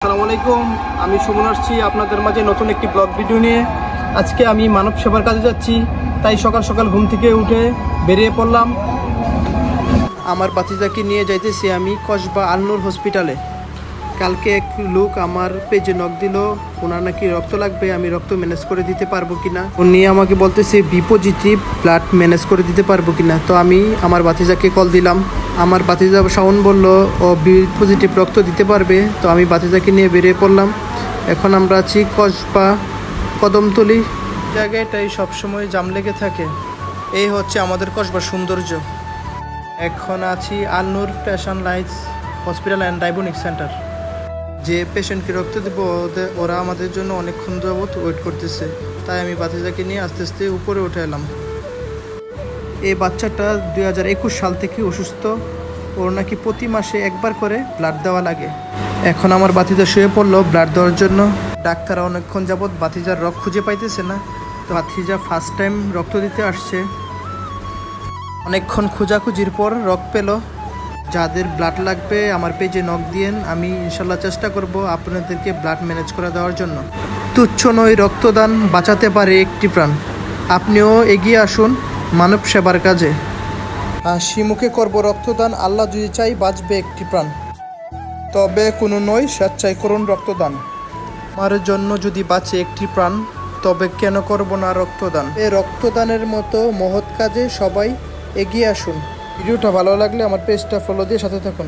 আসসালামু আলাইকুম, আমি সুমন আসছি আপনাদের মাঝে নতুন একটি ব্লগ ভিডিও নিয়ে। আজকে আমি মানব সেবার কাজে যাচ্ছি, তাই সকাল সকাল ঘুম থেকে উঠে বেরিয়ে পড়লাম। আমার বাতিজাকে নিয়ে যাইতেছি আমি কসবা আলনুর হসপিটালে। কালকে এক লোক আমার পেজে নক দিল, ওনার নাকি রক্ত লাগবে, আমি রক্ত ম্যানেজ করে দিতে পারবো কিনা। উনি আমাকে বলতেছে বি পজিটিভ ব্লাড ম্যানেজ করে দিতে পারবো কিনা। তো আমি আমার বাতিজাকে কল দিলাম। আমার বাতিজা শাওন বলল ও বি পজিটিভ রক্ত দিতে পারবে। তো আমি বাতিজাকে নিয়ে বেরিয়ে পড়লাম। এখন আমরা আছি কসবা কদমতলি জায়গাটাই সবসময় জাম লেগে থাকে। এই হচ্ছে আমাদের কসবার সৌন্দর্য। এখন আছি Alnoor specialized hospital and diagnostic centre. যে পেশেন্টকে রক্ত দেবো ওরা আমাদের জন্য অনেকক্ষণ যাবত ওয়েট করতেছে, তাই আমি বাতিজাকে নিয়ে আস্তে আস্তে উপরে উঠে এলাম। এই বাচ্চাটা 2021 সাল থেকে অসুস্থ, ওর নাকি প্রতি মাসে একবার করে ব্লাড দেওয়া লাগে। এখন আমার বাতিজা শুয়ে পড়লো ব্লাড দেওয়ার জন্য। ডাক্তার অনেকক্ষণ যাবত বাতিজার রক্ত খুঁজে পাইতেছে না, তো বাতিজা ফার্স্ট টাইম রক্ত দিতে আসছে। অনেকক্ষণ খোঁজাখুঁজির পর রক্ত পেল। যাদের ব্লাড লাগবে আমার পেজে নক দিয়েন, আমি ইনশাল্লাহ চেষ্টা করব আপনাদেরকে ব্লাড ম্যানেজ করে দেওয়ার জন্য। তুচ্ছ নয়, রক্তদান বাঁচাতে পারে একটি প্রাণ। আপনিও এগিয়ে আসুন মানব সেবার কাজে। হাসি মুখে করব রক্তদান, আল্লাহ যদি চাই বাঁচবে একটি প্রাণ। তবে কোনো নয়, স্বেচ্ছায় করুন রক্তদান। আমার জন্য যদি বাঁচে একটি প্রাণ, তবে কেন করব না রক্তদান। এই রক্তদানের মতো মহৎ কাজে সবাই এগিয়ে আসুন। ভিডিওটা ভালো লাগলে আমার পেজটা ফলো দিয়ে সাথে থাকুন।